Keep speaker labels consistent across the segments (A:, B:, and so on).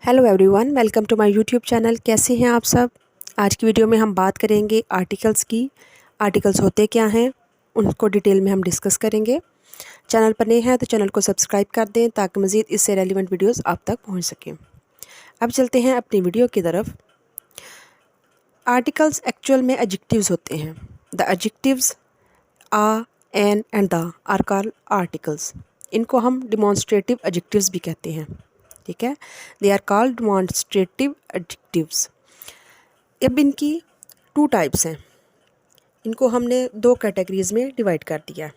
A: Hello everyone, welcome to my YouTube channel. कैसे हैं आप सब। आज की वीडियो में हम बात करेंगे आर्टिकल्स की। आर्टिकल्स होते क्या हैं उनको डिटेल में हम डिस्कस करेंगे। चैनल पर नए हैं तो चैनल को सब्सक्राइब कर दें ताकि मज़ीद इससे रेलिवेंट वीडियोस आप तक पहुंच सकें। अब चलते हैं अपनी वीडियो की तरफ। आर्टिकल्स एक्चुअल में एडजेक्टिव्स होते हैं। The adjectives a, an and the are called articles. इनको हम डिमॉन्स्ट्रेटिव एडजेक्टिव्स भी कहते हैं। ठीक है, they are called demonstrative adjectives. अब इनकी टू टाइप्स हैं। इनको हमने दो कैटेगरीज में डिवाइड कर दिया है।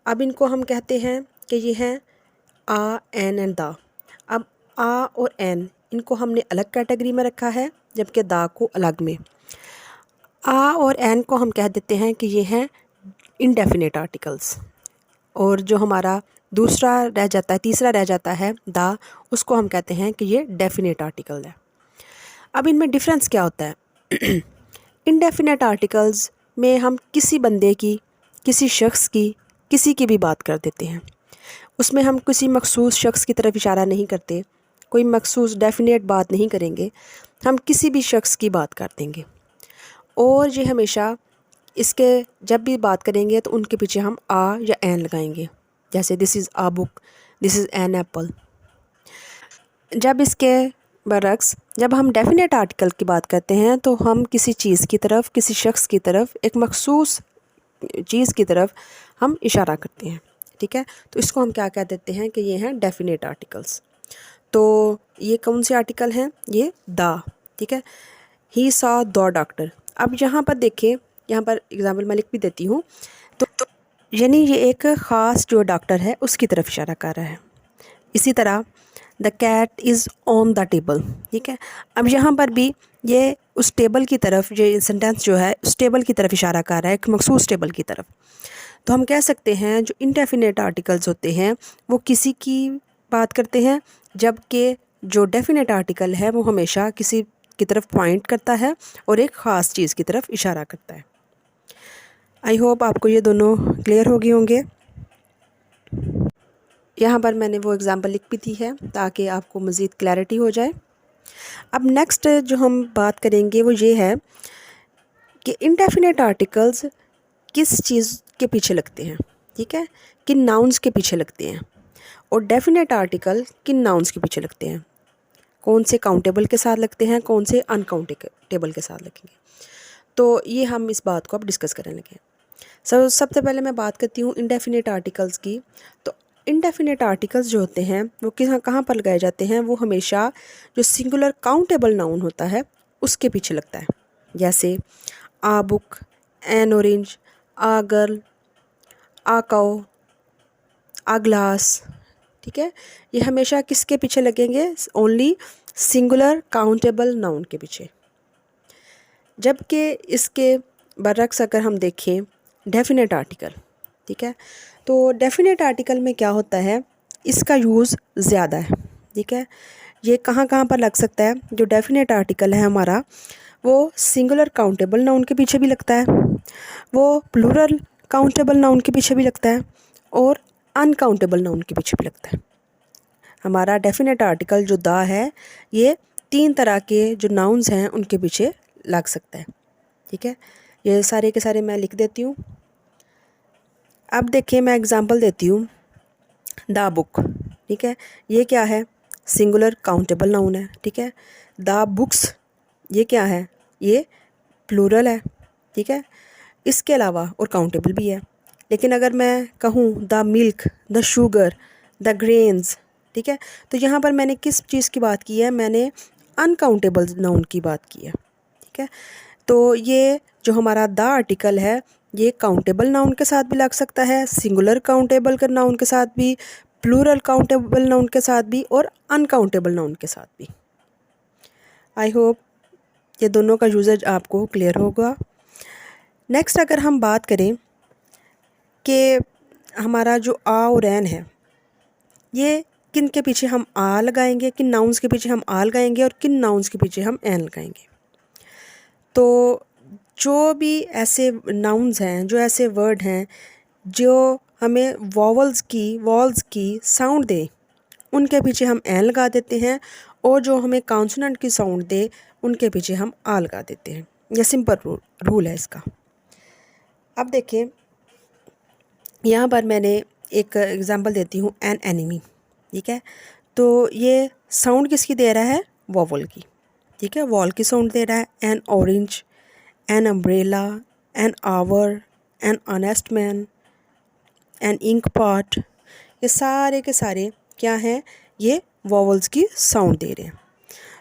A: अब इनको हम कहते हैं कि ये हैं आ, एन एंड द। अब आ और एन इनको हमने अलग कैटेगरी में रखा है, जबकि द को अलग में। आ और एन को हम कह देते हैं कि ये हैं इनडेफिनेट आर्टिकल्स, और जो हमारा दूसरा रह जाता है, तीसरा रह जाता है द, उसको हम कहते हैं कि ये डेफिनेट आर्टिकल है। अब इनमें डिफरेंस क्या होता है। इनडेफिनेट आर्टिकल्स में हम किसी बंदे की, किसी शख्स की, किसी की भी बात कर देते हैं। उसमें हम किसी मखसूस शख्स की तरफ इशारा नहीं करते, कोई मखसूस डेफिनेट बात नहीं करेंगे, हम किसी भी शख्स की बात कर देंगे। और ये हमेशा इसके जब भी बात करेंगे तो उनके पीछे हम आ या एन लगाएंगे। जैसे this is a book, this is an apple. जब इसके बरक्स जब हम डेफिनेट आर्टिकल की बात करते हैं तो हम किसी चीज़ की तरफ, किसी शख्स की तरफ, एक मखसूस चीज़ की तरफ हम इशारा करते हैं। ठीक है, तो इसको हम क्या कह देते हैं कि ये हैं डेफिनेट आर्टिकल्स। तो ये कौन से आर्टिकल हैं? ये द। ठीक है, ही सॉ द डॉक्टर। अब यहाँ पर देखिए, यहाँ पर एग्जाम्पल मैं लिख भी देती हूँ। तो यानी ये एक ख़ास जो डॉक्टर है उसकी तरफ इशारा कर रहा है। इसी तरह the cat is on the table. ठीक है, अब यहाँ पर भी ये उस टेबल की तरफ, ये सेंटेंस जो है उस टेबल की तरफ इशारा कर रहा है, एक मखसूस टेबल की तरफ। तो हम कह सकते हैं जो इनडेफिनेट आर्टिकल्स होते हैं वो किसी की बात करते हैं, जबकि जो डेफिनेट आर्टिकल है वो हमेशा किसी की तरफ पॉइंट करता है और एक ख़ास चीज़ की तरफ इशारा करता है। आई होप आपको ये दोनों क्लियर हो गए होंगे। यहाँ पर मैंने वो एग्ज़ाम्पल लिख भी दी है ताकि आपको मज़ीद क्लैरिटी हो जाए। अब नेक्स्ट जो हम बात करेंगे वो ये है कि इनडेफिनेट आर्टिकल्स किस चीज़ के पीछे लगते हैं। ठीक है, किन नाउन्स के पीछे लगते हैं, और डेफिनेट आर्टिकल किन नाउन्स के पीछे लगते हैं। कौन से काउंटेबल के साथ लगते हैं, कौन से अनकाउंटेबल के साथ लगेंगे। तो ये हम इस बात को अब डिस्कस करने लगे। सबसे पहले मैं बात करती हूँ इनडेफिनेट आर्टिकल्स की। तो इनडेफिनेट आर्टिकल्स जो होते हैं वो कहाँ पर लगाए जाते हैं? वो हमेशा जो सिंगुलर काउंटेबल नाउन होता है उसके पीछे लगता है। जैसे a book, an orange, a girl, a cow, a glass. ठीक है, ये हमेशा किसके पीछे लगेंगे? ओनली सिंगुलर काउंटेबल नाउन के पीछे। जबकि इसके बरक्स अगर हम देखें डेफिनेट आर्टिकल, ठीक है, तो डेफिनेट आर्टिकल में क्या होता है, इसका यूज़ ज़्यादा है। ठीक है, ये कहाँ कहाँ पर लग सकता है? जो डेफिनेट आर्टिकल है हमारा वो सिंगुलर काउंटेबल नाउन के पीछे भी लगता है, वो प्लूरल काउंटेबल नाउन के पीछे भी लगता है, और अनकाउंटेबल नाउन के पीछे भी लगता है। हमारा डेफिनेट आर्टिकल जो द है ये तीन तरह के जो नाउन्स हैं उनके पीछे लग सकता है। ठीक है, ये सारे के सारे मैं लिख देती हूँ। अब देखिए मैं एग्जांपल देती हूँ। द बुक, ठीक है, ये क्या है? सिंगुलर काउंटेबल नाउन है। ठीक है, द बुक्स ये क्या है? ये प्लूरल है। ठीक है, इसके अलावा और काउंटेबल भी है। लेकिन अगर मैं कहूँ the milk, the sugar, the grains, ठीक है, तो यहाँ पर मैंने किस चीज़ की बात की है? मैंने अनकाउंटेबल नाउन की बात की है। ठीक है, तो ये जो हमारा द आर्टिकल है ये काउंटेबल नाउन के साथ भी लग सकता है, सिंगुलर काउंटेबल के नाउन के साथ भी, प्लूरल काउंटेबल नाउन के साथ भी, और अनकाउंटेबल नाउन के साथ भी। आई होप ये दोनों का यूजेज आपको क्लियर होगा। नेक्स्ट अगर हम बात करें कि हमारा जो आ और एन है ये किन के पीछे हम आ लगाएंगे, किन नाउन्स के पीछे हम आ लगाएंगे, और किन नाउन्स के पीछे हम एन लगाएंगे। तो जो भी ऐसे नाउन्स हैं, जो ऐसे वर्ड हैं जो हमें वॉवल्स की साउंड दें, उनके पीछे हम एन लगा देते हैं, और जो हमें कॉन्सोनेंट की साउंड दे उनके पीछे हम आ लगा देते हैं। यह सिंपल रूल है इसका। अब देखिए यहाँ पर मैंने एक एग्जांपल देती हूँ, एन एनिमी। ठीक है, तो ये साउंड किसकी दे रहा है? वॉवल की। ठीक है, वॉल की साउंड दे रहा है। An orange, an umbrella, an hour, an honest man, an ink pot, ये सारे के सारे क्या हैं? ये वॉवल्स की साउंड दे रहे हैं।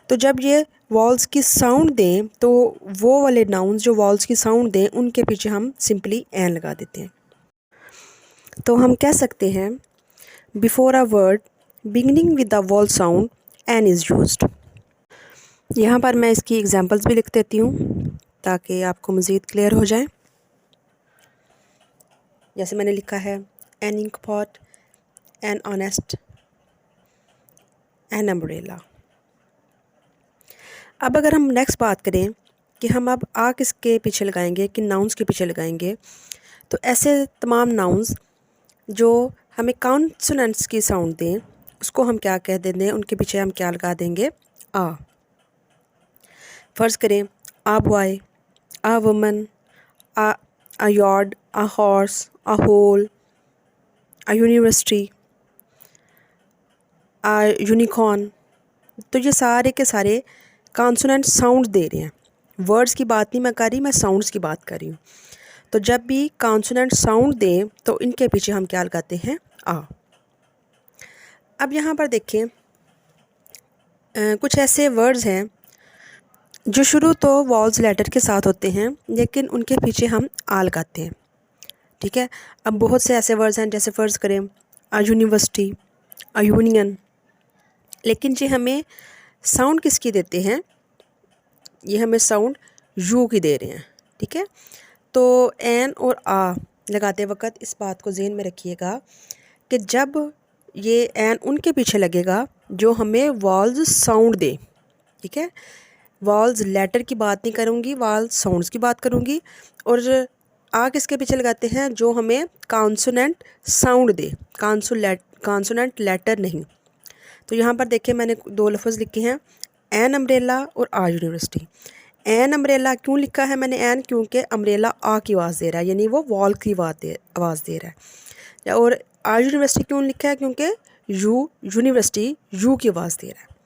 A: तो जब ये वॉल्स की साउंड दें तो वो वाले नाउन्स जो वॉल्स की साउंड दें उनके पीछे हम सिंपली एन लगा देते हैं। तो हम कह सकते हैं before a word beginning with the vowel sound an is used. यहाँ पर मैं इसकी एग्जांपल्स भी लिख देती हूँ ताकि आपको मज़ीद क्लियर हो जाए। जैसे मैंने लिखा है an ink pot, an honest, an umbrella. अब अगर हम नेक्स्ट बात करें कि हम अब आ किसके पीछे लगाएंगे, किन नाउन्स के पीछे लगाएंगे, तो ऐसे तमाम नाउन्स जो हमें कॉन्सोनेंट्स की साउंड दें उसको हम क्या कह देंगे, उनके पीछे हम क्या लगा देंगे? आ। फ़र्ज़ करें a boy, a woman, a yard, a horse, a hole, a university, a unicorn. तो ये सारे के सारे कॉन्सोनेंट साउंड दे रहे हैं। वर्ड्स की बात नहीं मैं कर रही, मैं साउंड्स की बात कर रही हूँ। तो जब भी कॉन्सोनेंट साउंड दें तो इनके पीछे हम क्या लगाते हैं? आ। अब यहाँ पर देखें कुछ ऐसे वर्ड्स हैं जो शुरू तो वॉल्स लेटर के साथ होते हैं लेकिन उनके पीछे हम आ लगाते हैं। ठीक है, अब बहुत से ऐसे वर्ड्स हैं जैसे फ़र्ज़ करें आ यूनिवर्सिटी, आ यूनियन, लेकिन ये हमें साउंड किसकी देते हैं? ये हमें साउंड यू की दे रहे हैं। ठीक है, तो एन और आ लगाते वक्त इस बात को ज़हन में रखिएगा कि जब ये एन उनके पीछे लगेगा जो हमें वॉल्स साउंड दे। ठीक है, वॉल्स लेटर की बात नहीं करूँगी, वॉल्स साउंड्स की बात करूँगी। और आ किसके पीछे लगाते हैं? जो हमें कॉन्सोनेंट साउंड दे, कॉन्सोनेंट लेटर नहीं। तो यहाँ पर देखिए मैंने दो लफ्ज़ लिखे हैं, एन अम्ब्रेला और आ यूनिवर्सिटी। एन अम्ब्रेला क्यों लिखा है मैंने एन? क्योंकि अम्ब्रेला आ की आवाज़ दे रहा है, यानी वो वॉल की आवाज़ दे रहा है। और आ यूनिवर्सिटी क्यों लिखा है? क्योंकि यूनिवर्सिटी यू की आवाज़ दे रहा है।